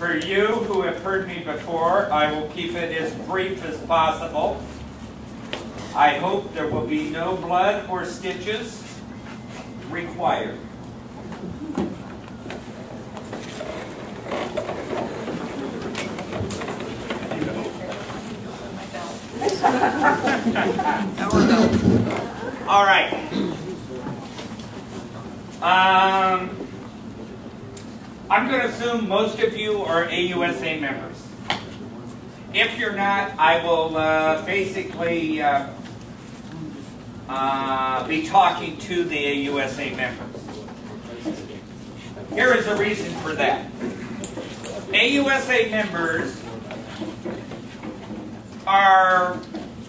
For you who have heard me before, I will keep it as brief as possible. I hope there will be no blood or stitches required. All right. I'm going to assume most of you are AUSA members. If you're not, I will basically be talking to the AUSA members. Here is the reason for that. AUSA members are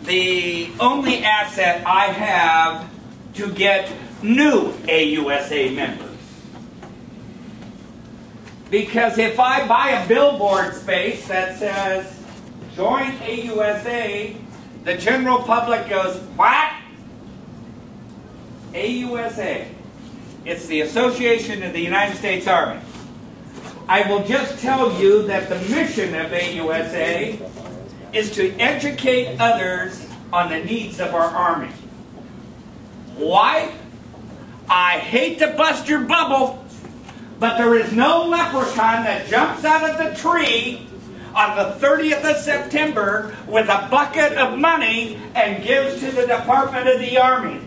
the only asset I have to get new AUSA members. Because if I buy a billboard space that says, join AUSA, the general public goes, what? AUSA. It's the Association of the United States Army. I will just tell you that the mission of AUSA is to educate others on the needs of our Army. Why? I hate to bust your bubble, but there is no leprechaun that jumps out of the tree on the 30th of September with a bucket of money and gives to the Department of the Army.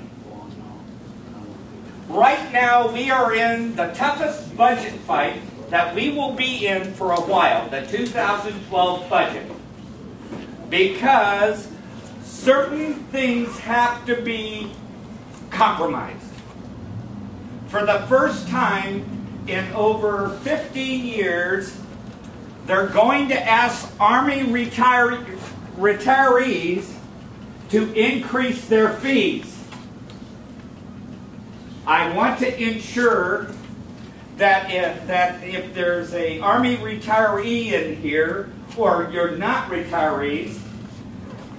Right now, we are in the toughest budget fight that we will be in for a while, the 2012 budget. Because certain things have to be compromised. For the first time in over 15 years, they're going to ask Army retirees to increase their fees. I want to ensure that if there's an Army retiree in here, or you're not retirees,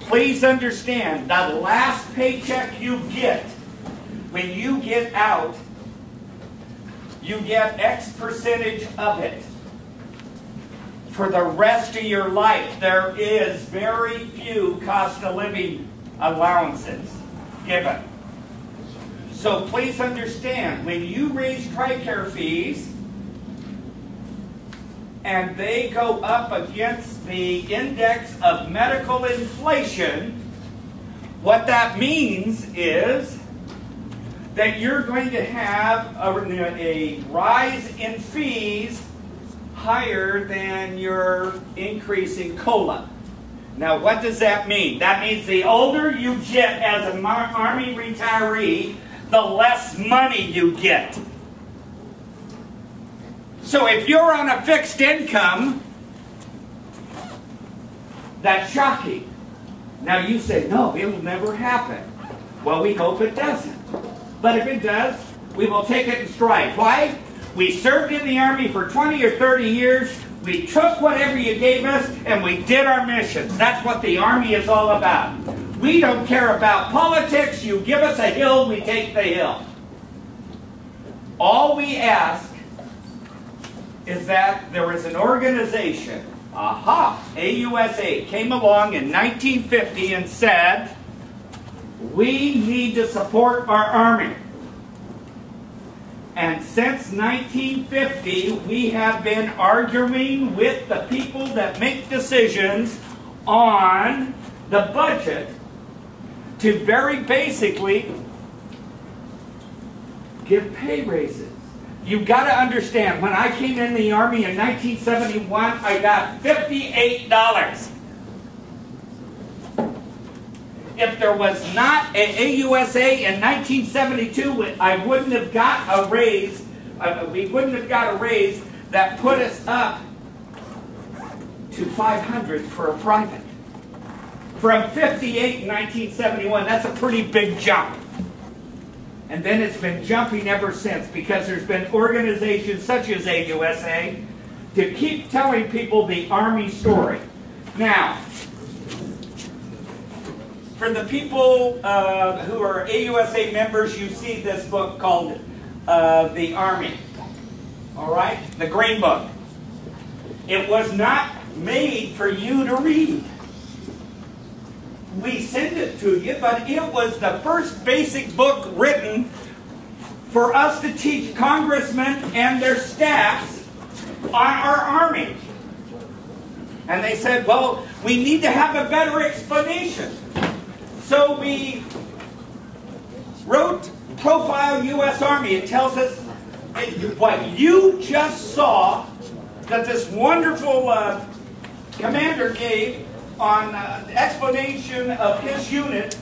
please understand the last paycheck you get, when you get out, you get X percentage of it. For the rest of your life, there is very few cost of living allowances given. So please understand, when you raise TRICARE fees, and they go up against the index of medical inflation, what that means is that you're going to have a rise in fees higher than your increase in COLA. Now, what does that mean? That means the older you get as an Army retiree, the less money you get. So if you're on a fixed income, that's shocking. Now you say, no, it'll never happen. Well, we hope it doesn't. But if it does, we will take it in stride. Why? We served in the Army for 20 or 30 years. We took whatever you gave us, and we did our missions. That's what the Army is all about. We don't care about politics. You give us a hill, we take the hill. All we ask is that there is an organization, AUSA, came along in 1950 and said, we need to support our Army. And since 1950, we have been arguing with the people that make decisions on the budget to very basically give pay raises. You've got to understand, when I came in the Army in 1971, I got $58. If there was not an AUSA in 1972, I wouldn't have got a raise. We wouldn't have got a raise that put us up to $500 for a private. From 58 in 1971, that's a pretty big jump. And then it's been jumping ever since, because there's been organizations such as AUSA to keep telling people the Army story. Now, for the people who are AUSA members, you see this book called The Army. All right? The Green Book. It was not made for you to read. We send it to you, but it was the first basic book written for us to teach congressmen and their staffs on our Army. And they said, well, we need to have a better explanation. So we wrote Profile U.S. Army. It tells us what you just saw that this wonderful commander gave on the explanation of his unit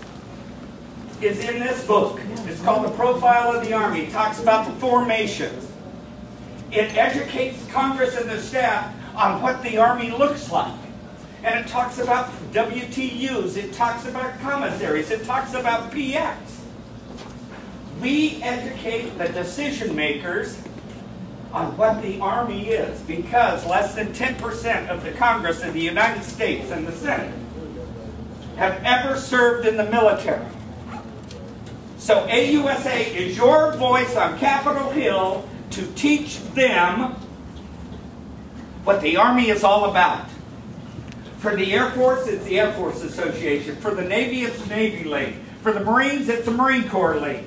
is in this book. It's called The Profile of the Army. It talks about the formations. It educates Congress and the staff on what the Army looks like. And it talks about WTUs. It talks about commissaries. It talks about PX. We educate the decision makers on what the Army is, because less than 10% of the Congress of the United States and the Senate have ever served in the military. So AUSA is your voice on Capitol Hill to teach them what the Army is all about. For the Air Force, it's the Air Force Association. For the Navy, it's the Navy League. For the Marines, it's the Marine Corps League.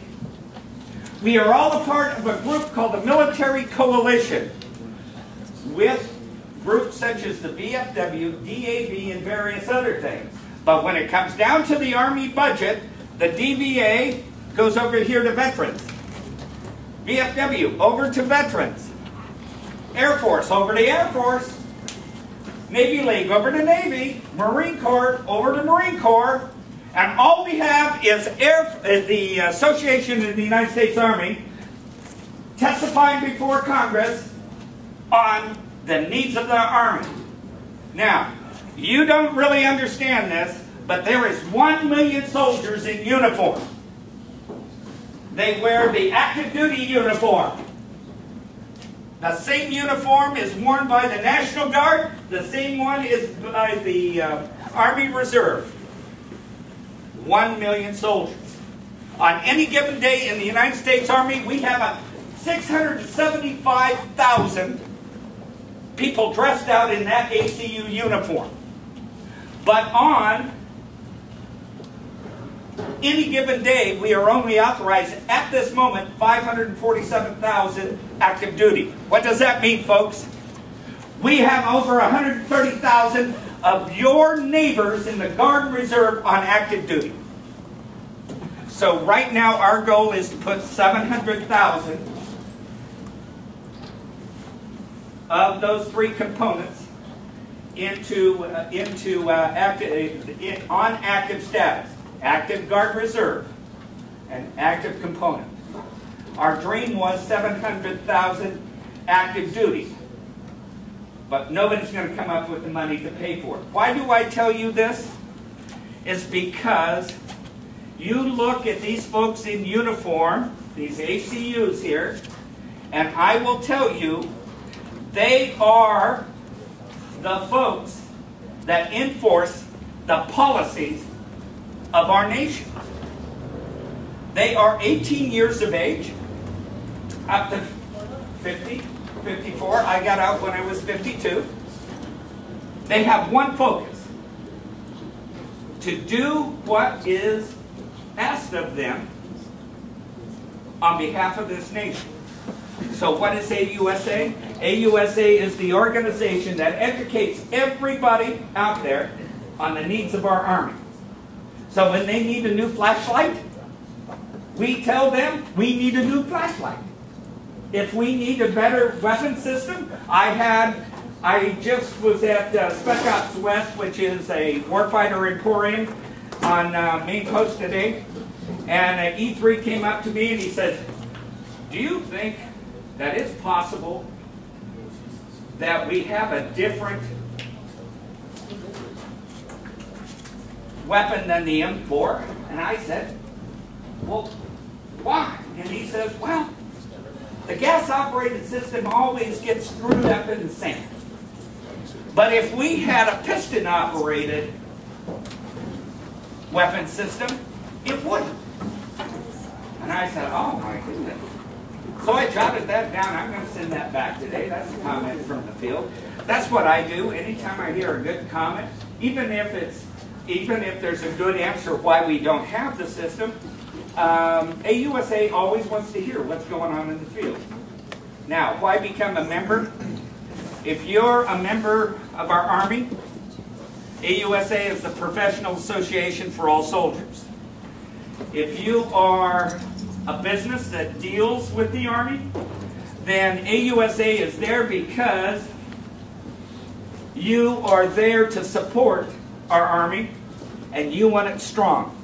We are all a part of a group called the Military Coalition, with groups such as the VFW, DAV, and various other things. But when it comes down to the Army budget, the DVA goes over here to veterans. VFW over to veterans. Air Force over to Air Force. Navy League over to Navy. Marine Corps over to Marine Corps. And all we have is the Association of the United States Army testifying before Congress on the needs of the Army. Now, you don't really understand this, but there is 1 million soldiers in uniform. They wear the active duty uniform. The same uniform is worn by the National Guard. The same one is by the Army Reserve. 1 million soldiers. On any given day in the United States Army, we have 675,000 people dressed out in that ACU uniform. But on any given day, we are only authorized at this moment 547,000 active duty. What does that mean, folks? We have over 130,000 of your neighbors in the Guard and Reserve on active duty. So right now our goal is to put 700,000 of those three components on active status. Active Guard Reserve and active component. Our dream was 700,000 active duty. But nobody's going to come up with the money to pay for it. Why do I tell you this? It's because you look at these folks in uniform, these ACUs here, and I will tell you, they are the folks that enforce the policies of our nation. They are 18 years of age, up to 50, 54. I got out when I was 52. They have one focus: to do what is asked of them on behalf of this nation. So what is AUSA? AUSA is the organization that educates everybody out there on the needs of our Army. So when they need a new flashlight, we tell them we need a new flashlight. If we need a better weapon system, I just was at Spec Ops West, which is a warfighter emporium on Main Post today, and E3 came up to me and he said, do you think that it's possible that we have a different weapon than the M4? And I said, well, why? And he says, well, the gas-operated system always gets screwed up in the sand. But if we had a piston-operated weapon system, it wouldn't. And I said, oh my goodness. So I jotted that down. I'm going to send that back today. That's a comment from the field. That's what I do. Anytime I hear a good comment, even if there's a good answer why we don't have the system, AUSA always wants to hear what's going on in the field. Now, why become a member? If you're a member of our Army, AUSA is the professional association for all soldiers. If you are a business that deals with the Army, then AUSA is there because you are there to support our Army and you want it strong.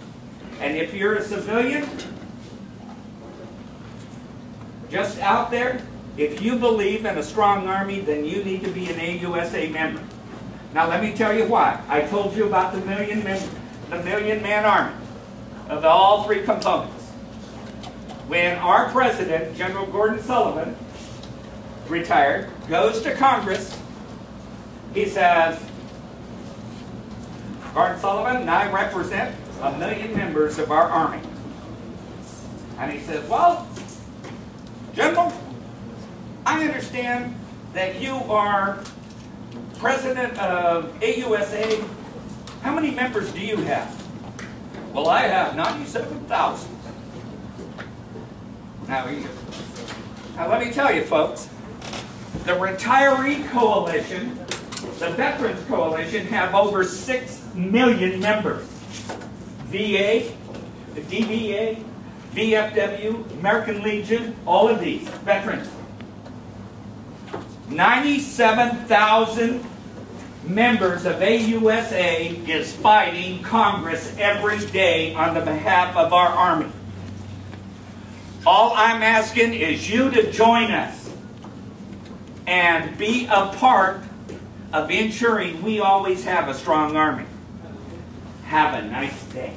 And if you're a civilian, just out there, if you believe in a strong Army, then you need to be an AUSA member. Now let me tell you why. I told you about the million-man Army of all three components. When our president, General Gordon Sullivan, retired, goes to Congress, he says, Gordon Sullivan and I represent 1 million members of our Army. And he says, well, General, I understand that you are president of AUSA. How many members do you have? Well, I have 97,000. Now let me tell you, folks, the Retiree Coalition, the Veterans Coalition, have over 6 million members. VA, the DVA, VFW, American Legion, all of these veterans. 97,000 members of AUSA is fighting Congress every day on the behalf of our Army. All I'm asking is you to join us and be a part of ensuring we always have a strong Army. Have a nice day.